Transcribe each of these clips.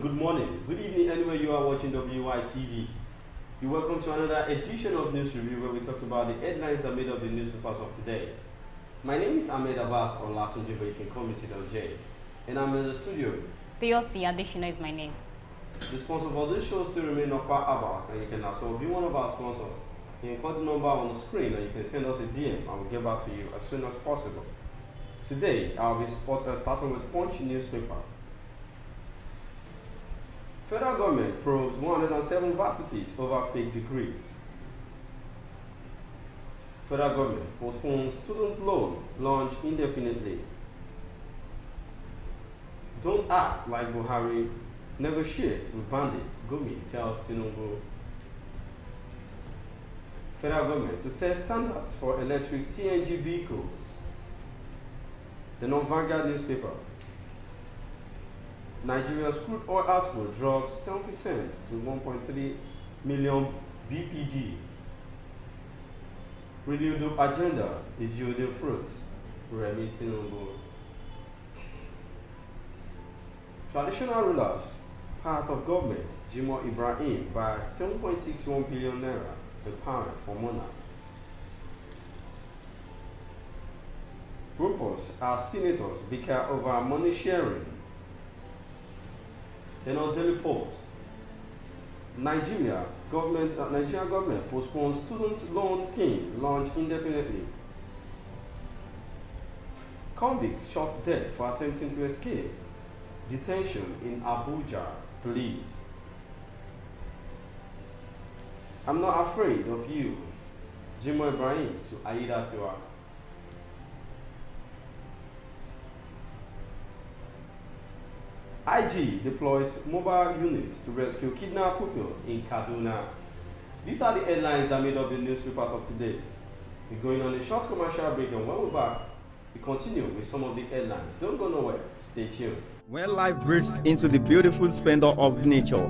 good morning, good evening, anywhere you are watching WYTV. You're welcome to another edition of News Review where we talk about the headlines that made up the newspapers of today. My name is Ahmed Abbas or Latunji, but you can call me Sidon J. And I'm in the studio. Theosi Adishina is my name. The sponsor for this show still remains Okpa Abbas, and you can also be one of our sponsors. You can call the number on the screen and you can send us a DM and we'll get back to you as soon as possible. Today, I'll be starting with Punch newspaper. Federal government probes 107 varsities over fake degrees. Federal government postpones student loan launch indefinitely. Don't act like Buhari, negotiate with bandits, Gumi tells Tinubu. Federal government to set standards for electric CNG vehicles. The non-Vanguard newspaper. Nigeria's crude oil output drops 7% to 1.3 million BPD. Renewed agenda is yielding fruits. Remi Tinubu. Traditional rulers, part of government, Jimo Ibrahim by 7.61 billion naira empowerment for monarchs. Groupers as senators bicker over money sharing. Then on Daily Post, Nigeria government postpones student loan scheme launch indefinitely. Convicts shot dead for attempting to escape. Detention in Abuja, please. I'm not afraid of you. Jimo Ibrahim to Aida Tiwa. IG deploys mobile units to rescue kidnapped pupils in Kaduna. These are the headlines that made up the newspapers of today. We're going on a short commercial break, and when we're back, we continue with some of the headlines. Don't go nowhere. Stay tuned. When life breaks into the beautiful splendor of nature,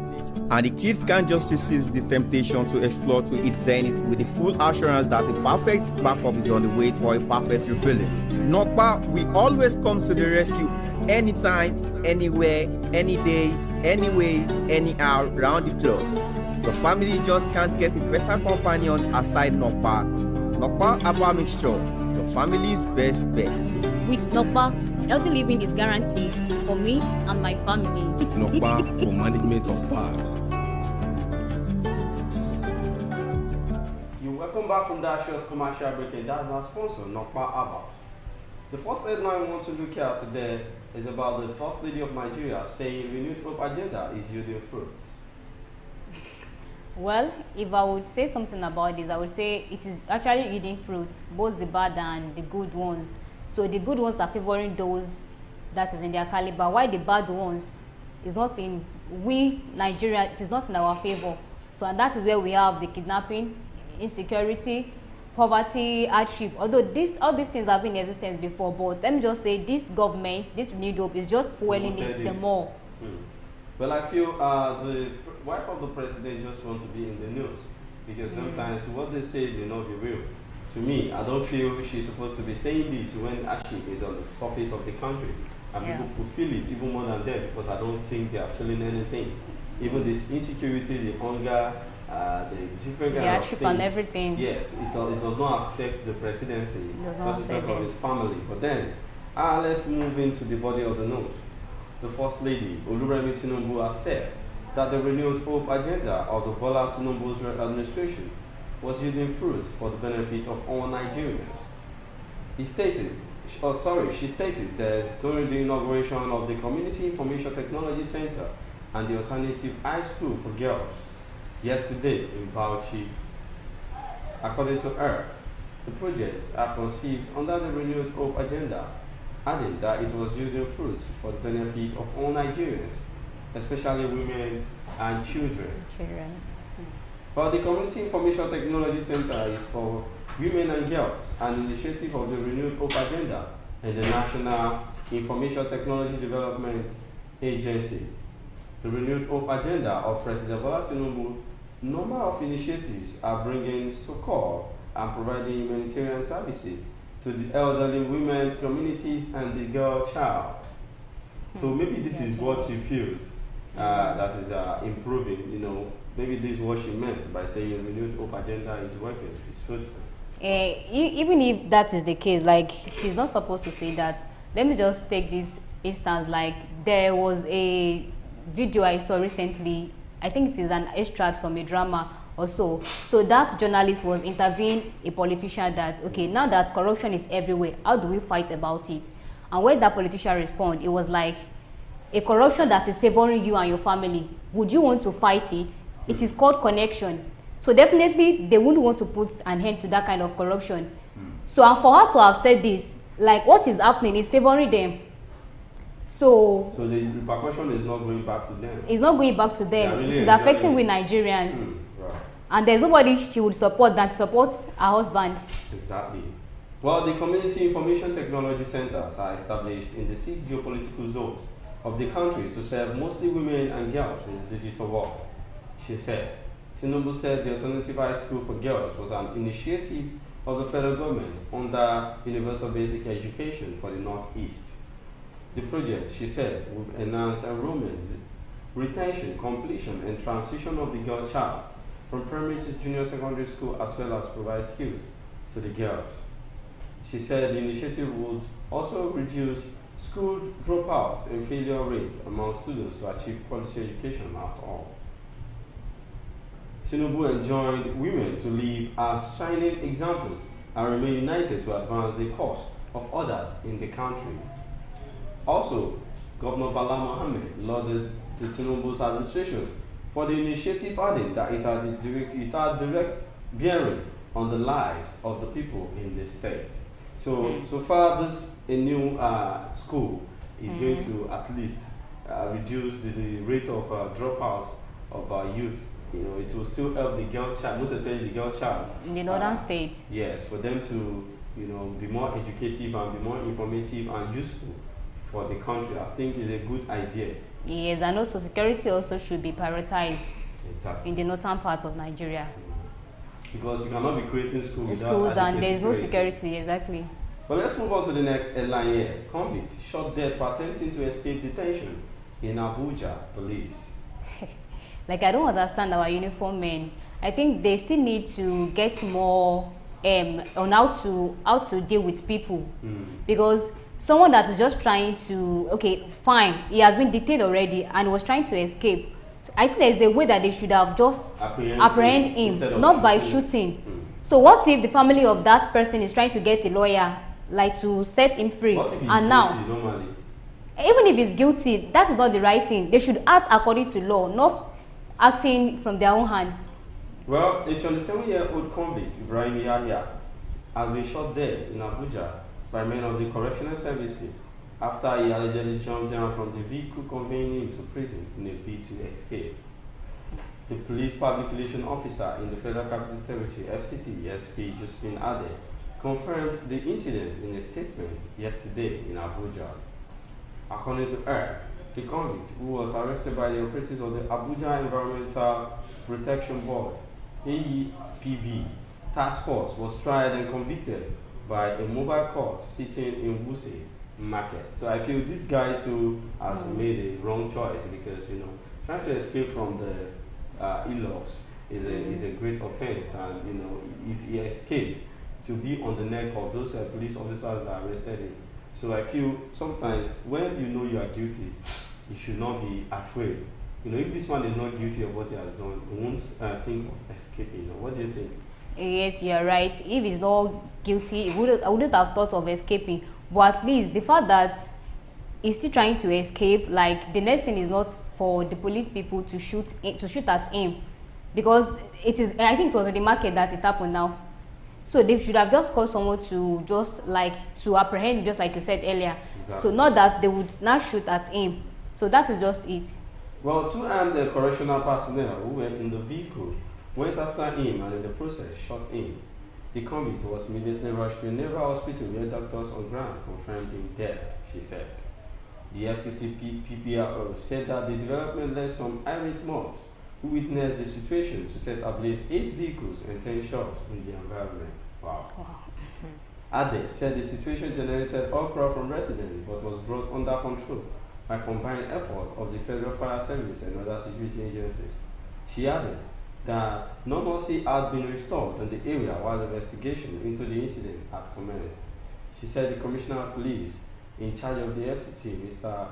and the kids can't just resist the temptation to explore to its zenith with the full assurance that the perfect backup is on the way for a perfect refilling. Nokpa, we always come to the rescue anytime, anywhere, any day, anyway, anyhow, round the clock. The family just can't get a better companion aside Nokpa. Nokpa Abba Mixture, the family's best bets. With Nokpa, healthy living is guaranteed for me and my family. Nokpa for management of power. You're welcome back from that short commercial break, and that's our sponsor, Nokpa Abba. The first headline we want to look at today is about the First Lady of Nigeria saying renewed hope agenda is yielding fruits. Well, if I would say something about this, I would say it is actually yielding fruit, both the bad and the good ones. So the good ones are favoring those that is in their caliber, while the bad ones is not in Nigeria, it is not in our favor. So and that is where we have the kidnapping, insecurity, poverty, hardship. Although all these things have been in existence before, but let me just say this government, this renewed hope is just fueling it the more. Well, I feel the wife of the president just wants to be in the news because sometimes what they say may not be real. To me, I don't feel she's supposed to be saying this when hardship is on the surface of the country. And people could feel it even more than them because I don't think they are feeling anything. Even this insecurity, the hunger, the different kind of things. And everything. Yes, it does not affect the presidency. It does not affect his family. But then, let's move into the body of the news. The First Lady, Remi Tinubu, has said that the renewed hope agenda of the Bola Tinubu's administration was yielding fruit for the benefit of all Nigerians. She stated that during the inauguration of the Community Information Technology Center and the Alternative High School for Girls yesterday in Bauchi. According to her, the projects are conceived under the renewed hope agenda, adding that it was yielding fruits for the benefit of all Nigerians, especially women and children. But the Community Information Technology Center is for women and girls, an initiative of the renewed hope agenda and the National Information Technology Development Agency. The renewed hope agenda of President Bola Tinubu, number of initiatives are bringing succor and providing humanitarian services to the elderly women communities and the girl child. So maybe this is what she feels. that is improving. Maybe this is what she meant by saying a renewed hope agenda is working, it's fruitful. Even if that is the case, like, she's not supposed to say that. Let me just take this instance. Like, there was a video I saw recently. I think this is an extract from a drama or so. So that journalist was interviewing a politician that, okay, now that corruption is everywhere, how do we fight about it? And when that politician responded, it was like, a corruption that is favoring you and your family, would you want to fight it? It is called connection. So definitely they wouldn't want to put an end to that kind of corruption. So, and for her to have said this, like, what is happening is favoring them. So the repercussion is not going back to them. It's not going back to them. Really, it is affecting with Nigerians. Right. And there's nobody she would support that supports her husband. Exactly. Well, the Community Information Technology Centers are established in the 6 geopolitical zones of the country to serve mostly women and girls in the digital world, she said. Tinubu said the Alternative High School for Girls was an initiative of the federal government under Universal Basic Education for the Northeast. The project, she said, would enhance enrollment, retention, completion, and transition of the girl child from primary to junior secondary school, as well as provide skills to the girls. She said the initiative would also reduce school dropouts and failure rates among students to achieve quality education at all. Tinubu enjoined women to live as shining examples and remain united to advance the cause of others in the country. Also, Governor Bala Mohammed lauded the Tinubu's administration for the initiative, adding that it had direct bearing on the lives of the people in the state. So far, a new school is going to at least reduce the rate of dropouts of youth. It will still help the girl child, most especially the girl child In the northern states. Yes, for them to be more educative and be more informative and useful for the country. I think is a good idea. Yes, and also security also should be prioritized Exactly. in the northern parts of Nigeria. Because you cannot be creating schools without Schools, and adequate there is no security, exactly. But let's move on to the next headline here. Convict shot dead for attempting to escape detention in Abuja police. Like, I don't understand our uniform men. I think they still need to get more on how to deal with people. Because someone that is just trying to, okay, fine, he has been detained already and was trying to escape. So I think there's a way that they should have just apprehend him, not by shooting. So what if the family of that person is trying to get a lawyer, like, to set him free? What if he's and now, guilty normally? even if he's guilty, that is not the right thing. They should act according to law, not acting from their own hands. Well, a 27-year-old convict, Remi, has been shot dead in Abuja by men of the correctional services after he allegedly jumped down from the vehicle conveying him to prison in a bid to escape. The police public relations officer in the Federal Capital Territory, FCT, SP Josephine Ade, confirmed the incident in a statement yesterday in Abuja. According to her, the convict, who was arrested by the operatives of the Abuja Environmental Protection Board, AEPB, task force, was tried and convicted by a mobile court sitting in Wuse Market. So I feel this guy too has made a wrong choice, because trying to escape from the in-laws is a great offense, and if he escaped, to be on the neck of those police officers that arrested him. So I feel sometimes when you are guilty, you should not be afraid. If this man is not guilty of what he has done, he won't think of escaping. What do you think? Yes, you are right. If he's not guilty, I wouldn't have thought of escaping. But at least the fact that he's still trying to escape, like, the next thing is not for the police people to shoot at him, because it is. I think it was in the market that it happened now. So they should have just called someone to just to apprehend, just like you said earlier. Exactly. So not that they would not shoot at him. So that is just it. Well, two armed correctional personnel who were in the vehicle went after him and in the process shot him. The convict was immediately rushed to a nearby hospital where doctors on ground confirmed him dead, she said. The FCT PPRO said that the development led some irate mobs who witnessed the situation to set ablaze 8 vehicles and 10 shops in the environment. Wow. Ade said the situation generated uproar from residents but was brought under control by combined effort of the Federal Fire Service and other security agencies. She added that normalcy had been restored in the area while investigation into the incident had commenced. She said the Commissioner of Police in charge of the FCT, Mr.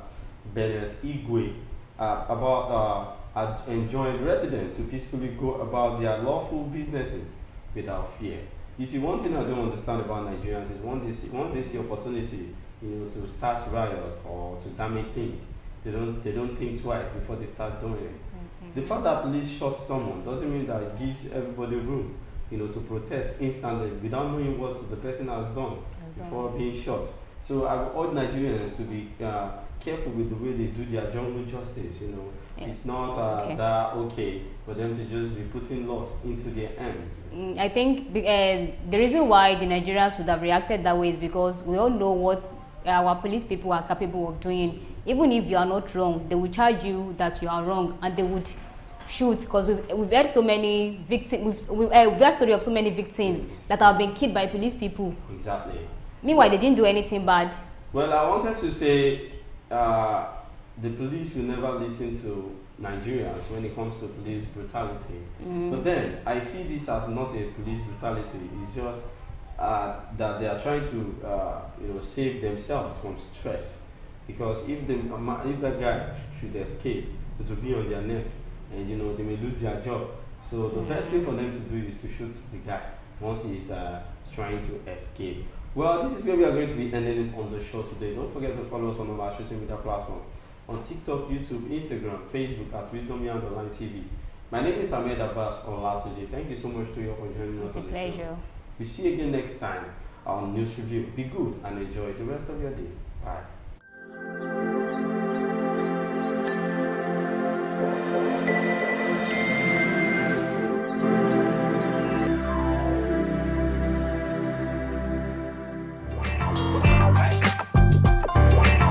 Bennett Igwe, had enjoined residents to peacefully go about their lawful businesses without fear. You see, one thing I don't understand about Nigerians is once they see opportunity, to start riot or to damage things, they don't think twice before they start doing it. The fact that police shot someone doesn't mean that it gives everybody room, to protest instantly without knowing what the person has done before being shot. So I would urge Nigerians to be careful with the way they do their jungle justice. It's not that okay for them to just be putting laws into their hands. I think the reason why the Nigerians would have reacted that way is because we all know what our police people are capable of doing. Even if you are not wrong, they will charge you that you are wrong, and they would shoot, because we've heard so many victims. We've heard story of so many victims that have been killed by police people. Exactly. Meanwhile, they didn't do anything bad. Well, I wanted to say the police will never listen to Nigerians when it comes to police brutality. But then I see this as not a police brutality. It's just that they are trying to save themselves from stress. Because if that guy should escape, it will be on their neck, and they may lose their job. So the best thing for them to do is to shoot the guy once he's trying to escape. Well, this is where we are going to be ending it on the show today. Don't forget to follow us on all our social media platforms on TikTok, YouTube, Instagram, Facebook at WisdomYoung.TV. My name is Ahmed Abbas Olatoje. Thank you so much to you for joining us on the show. It's a pleasure. We see you again next time on News Review. Be good and enjoy the rest of your day. Bye.